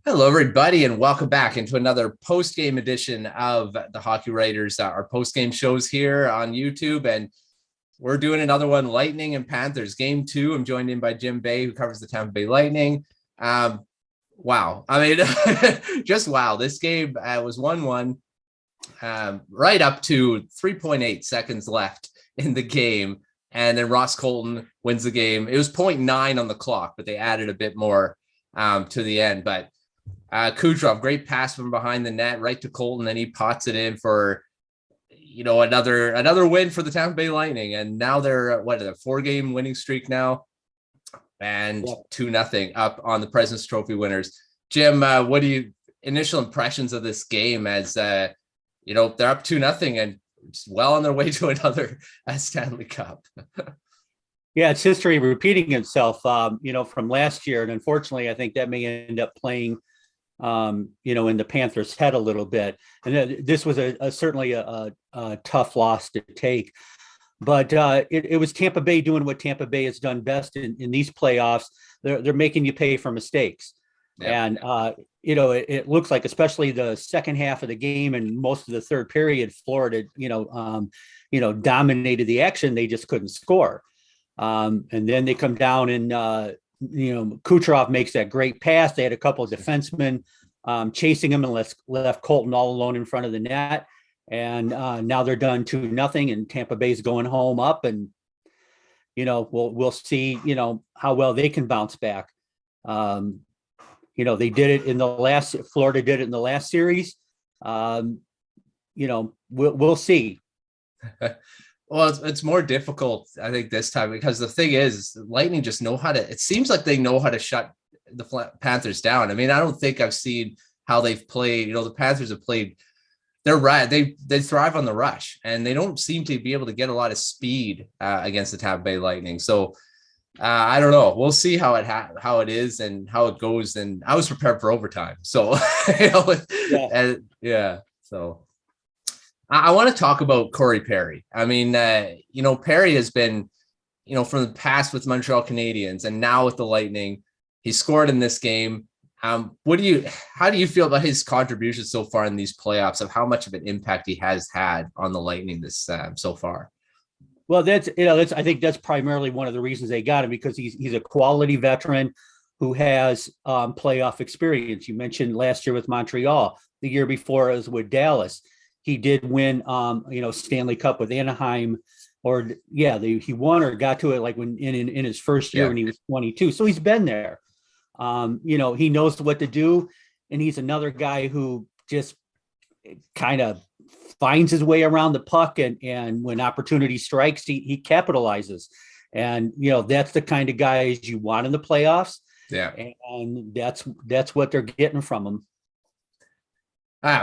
Hello, everybody, and welcome back into another post-game edition of the Hockey Writers, our post-game shows here on YouTube. And we're doing another one, Lightning and Panthers, game 2. I'm joined in by Jim Bay, who covers the Tampa Bay Lightning. Wow. I mean, just wow. This game was 1-1, right up to 3.8 seconds left in the game. And then Ross Colton wins the game. It was 0.9 on the clock, but they added a bit more to the end. But Kucherov, great pass from behind the net right to Colton, then he pots it in for another win for the Tampa Bay Lightning, and now they're a 4-game winning streak now, and 2-0 up on the President's Trophy winners. Jim, what do you initial impressions of this game? As they're up 2-0 and well on their way to another Stanley Cup. Yeah, it's history repeating itself, from last year, and unfortunately, I think that may end up playing in the Panthers' head a little bit. And this was certainly a tough loss to take. But it was Tampa Bay doing what Tampa Bay has done best in these playoffs. They're making you pay for mistakes. Yeah. And, it looks like, especially the second half of the game and most of the third period, Florida, dominated the action. They just couldn't score. And then they come down and, Kucherov makes that great pass. They had a couple of defensemen chasing him and left Colton all alone in front of the net. And now they're done 2-0, and Tampa Bay's going home up. And we'll see how well they can bounce back. They did it in the last. Florida did it in the last series. We'll see. Well, it's more difficult, I think, this time, because the thing is, Lightning just know how to. It seems like they know how to shut the Panthers down. I mean, I don't think I've seen how they've played. The Panthers have played. They're right. They thrive on the rush, and they don't seem to be able to get a lot of speed against the Tampa Bay Lightning. So I don't know. We'll see how it is and how it goes. And I was prepared for overtime, so So. I want to talk about Corey Perry. I mean, Perry has been, from the past with Montreal Canadiens and now with the Lightning. He scored in this game. How do you feel about his contribution so far in these playoffs, of how much of an impact he has had on the Lightning this so far? Well, I think that's primarily one of the reasons they got him, because he's a quality veteran who has playoff experience. You mentioned last year with Montreal, the year before it was with Dallas. He did win, Stanley Cup with Anaheim, he won or got to it like when in his first year when he was 22. So he's been there. He knows what to do, and he's another guy who just kind of finds his way around the puck, and when opportunity strikes, he capitalizes. And that's the kind of guys you want in the playoffs. Yeah, and that's what they're getting from him.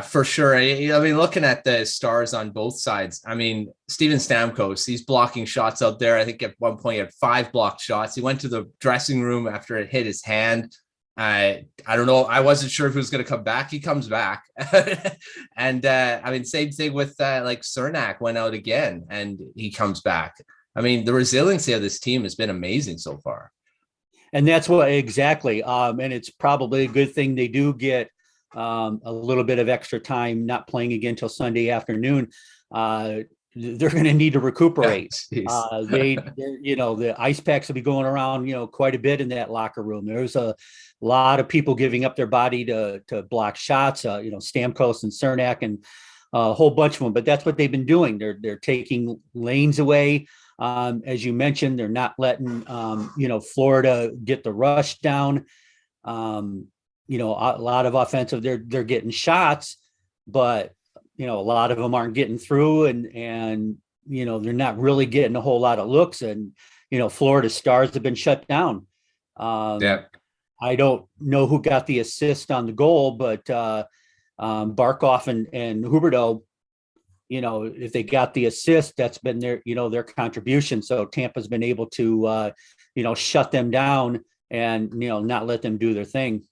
For sure. I mean, looking at the stars on both sides, I mean, Steven Stamkos, he's blocking shots out there. I think at one point he had 5 blocked shots. He went to the dressing room after it hit his hand. I don't know. I wasn't sure if he was going to come back. He comes back. And same thing with like Cernak went out again and he comes back. I mean, the resiliency of this team has been amazing so far. And that's what exactly. And it's probably a good thing they do get a little bit of extra time, not playing again till Sunday afternoon. They're going to need to recuperate. The ice packs will be going around, quite a bit in that locker room. There's a lot of people giving up their body to block shots. Stamkos and Cernak and a whole bunch of them. But that's what they've been doing. They're taking lanes away. As you mentioned, they're not letting Florida get the rush down. A lot of offensive, they're getting shots, but a lot of them aren't getting through, and they're not really getting a whole lot of looks. And Florida Stars have been shut down. I don't know who got the assist on the goal, but Barkov and Huberdeau, if they got the assist, that's been their contribution. So Tampa's been able to shut them down and not let them do their thing.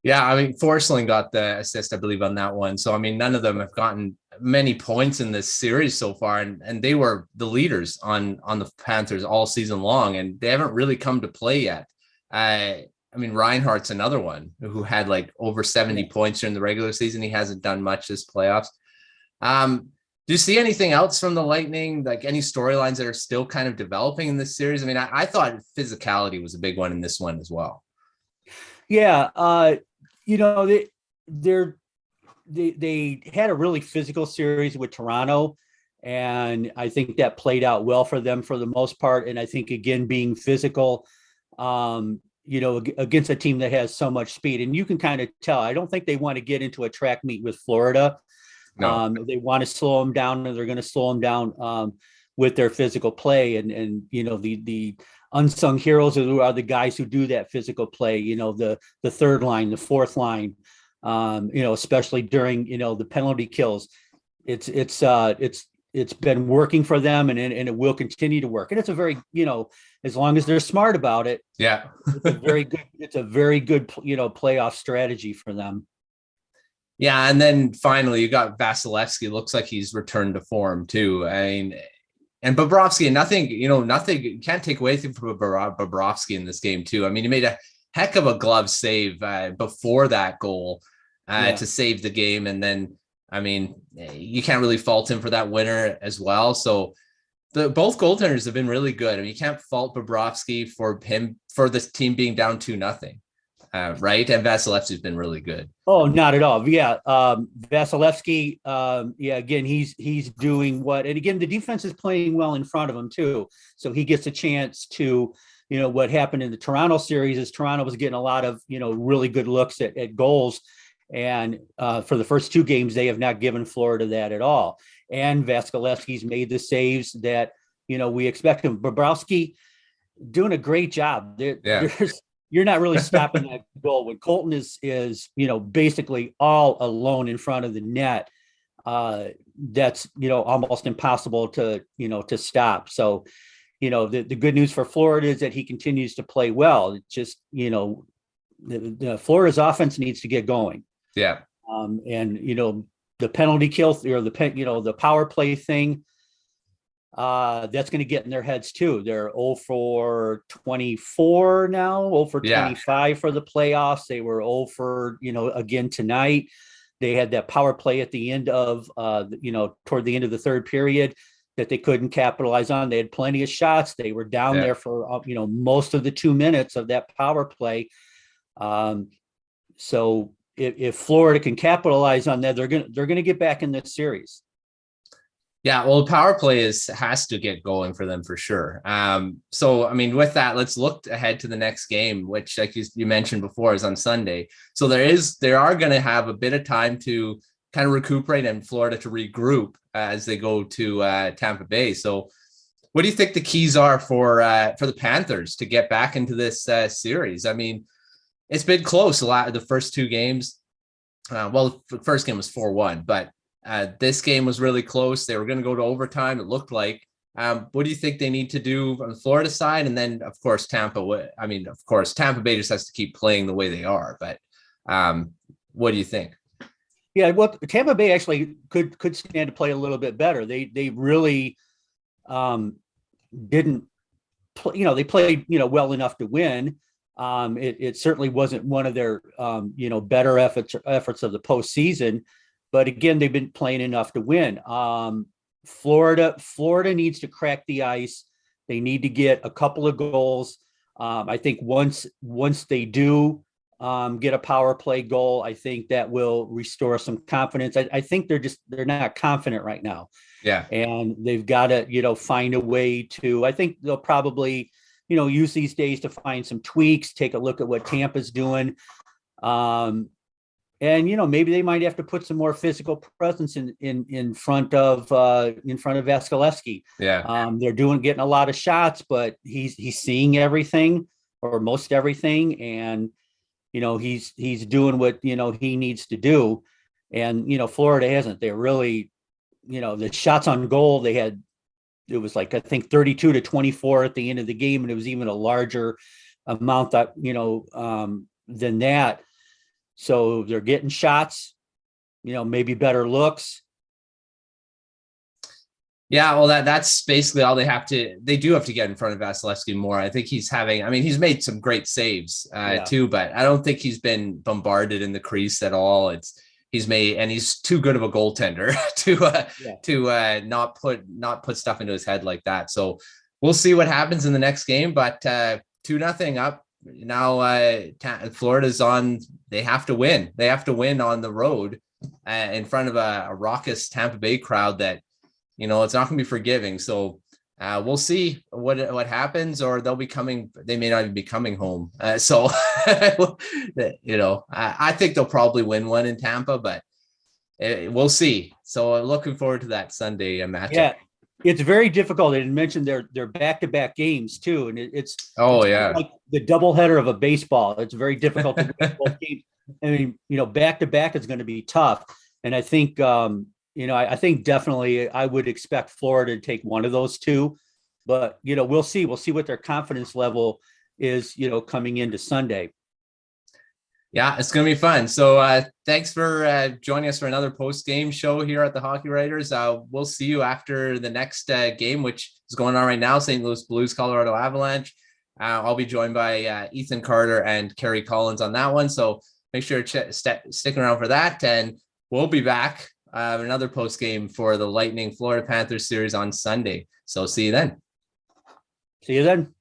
Yeah, I mean, Forsling got the assist, I believe, on that one. So, I mean, none of them have gotten many points in this series so far, and they were the leaders on the Panthers all season long, and they haven't really come to play yet. I I mean, Reinhardt's another one who had like over 70 points during the regular season. He hasn't done much this playoffs. Do you see anything else from the Lightning, like any storylines that are still kind of developing in this series? I mean, I thought physicality was a big one in this one as well. Yeah. They had a really physical series with Toronto, and I think that played out well for them for the most part. And I think, again, being physical, against a team that has so much speed, and you can kind of tell, I don't think they want to get into a track meet with Florida. No. They want to slow them down, and they're going to slow them down with their physical play. And the unsung heroes are the guys who do that physical play. The third line, the fourth line. Especially during the penalty kills. It's been working for them, and it will continue to work. And it's a very as long as they're smart about it. Yeah, it's a very good playoff strategy for them. Yeah, and then finally you got Vasilevsky. Looks like he's returned to form too. I mean, and Bobrovsky, and nothing you can't take away from Bobrovsky in this game too. I mean, he made a heck of a glove save before that goal to save the game, and then I mean, you can't really fault him for that winner as well. So both goaltenders have been really good. I mean, you can't fault Bobrovsky for this team being down 2-0. Right, and Vasilevsky's been really good. Oh, not at all. Yeah, Vasilevsky. Again, he's doing what, and again, the defense is playing well in front of him too, so he gets a chance to. What happened in the Toronto series is Toronto was getting a lot of really good looks at goals, and for the first two games they have not given Florida that at all. And Vasilevsky's made the saves that we expect him. Bobrovsky doing a great job. You're not really stopping that goal when Colton is basically all alone in front of the net. That's almost impossible to stop. So the good news for Florida is that he continues to play well. It's just the Florida's offense needs to get going. Yeah. And the penalty kill or the power play thing. That's going to get in their heads too. They're 0 for 24 now, 0 for 25 for the playoffs. They were 0 for, again tonight. They had that power play at the end of, toward the end of the third period that they couldn't capitalize on. They had plenty of shots. They were down there for, most of the 2 minutes of that power play. So if Florida can capitalize on that, they're going to get back in this series. Yeah, well, power play has to get going for them for sure. So, I mean, with that, let's look ahead to the next game, which, like you mentioned before, is on Sunday. So they are going to have a bit of time to kind of recuperate and Florida to regroup as they go to Tampa Bay. So, what do you think the keys are for the Panthers to get back into this series? I mean, it's been close a lot of the first two games. The first game was 4-1, but this game was really close. They were going to go to overtime, it looked like. What do you think they need to do on the Florida side? And then, of course, Tampa Bay just has to keep playing the way they are. But what do you think? Yeah, well, Tampa Bay actually could stand to play a little bit better. They really didn't play. They played well enough to win. It certainly wasn't one of their better efforts of the postseason. But again, they've been playing enough to win. Florida needs to crack the ice. They need to get a couple of goals. I think once they do get a power play goal, I think that will restore some confidence. I think they're not confident right now. Yeah. And they've got to, find a way to, I think they'll probably, use these days to find some tweaks, take a look at what Tampa's doing. And maybe they might have to put some more physical presence in front of Vasilevsky. Yeah. They're getting a lot of shots, but he's seeing everything or most everything, and he's doing what he needs to do. And Florida hasn't. They're really, the shots on goal they had. It was like I think 32-24 at the end of the game, and it was even a larger amount that than that. So they're getting shots, maybe better looks. Yeah, well, that's basically all they do have to get in front of Vasilevsky more. I think he's made some great saves too, but I don't think he's been bombarded in the crease at all. He's too good of a goaltender to not put stuff into his head like that. So we'll see what happens in the next game, but 2-0 up now. Florida's on. They have to win. They have to win on the road in front of a raucous Tampa Bay crowd that, it's not going to be forgiving. So we'll see what happens, or they'll be coming. They may not even be coming home. I think they'll probably win one in Tampa, but we'll see. So looking forward to that Sunday matchup. Yeah, it's very difficult. And mentioned they're back-to-back games too, and it's like the doubleheader of a baseball. It's very difficult to win both games. I mean, back-to-back is going to be tough, and I think. I think definitely I would expect Florida to take one of those two, but, we'll see. We'll see what their confidence level is, coming into Sunday. Yeah, it's going to be fun. So thanks for joining us for another post-game show here at the Hockey Writers. We'll see you after the next game, which is going on right now, St. Louis Blues, Colorado Avalanche. I'll be joined by Ethan Carter and Kerry Collins on that one. So make sure to stick around for that, and we'll be back. Another post game for the Lightning Florida Panthers series on Sunday. So see you then. See you then.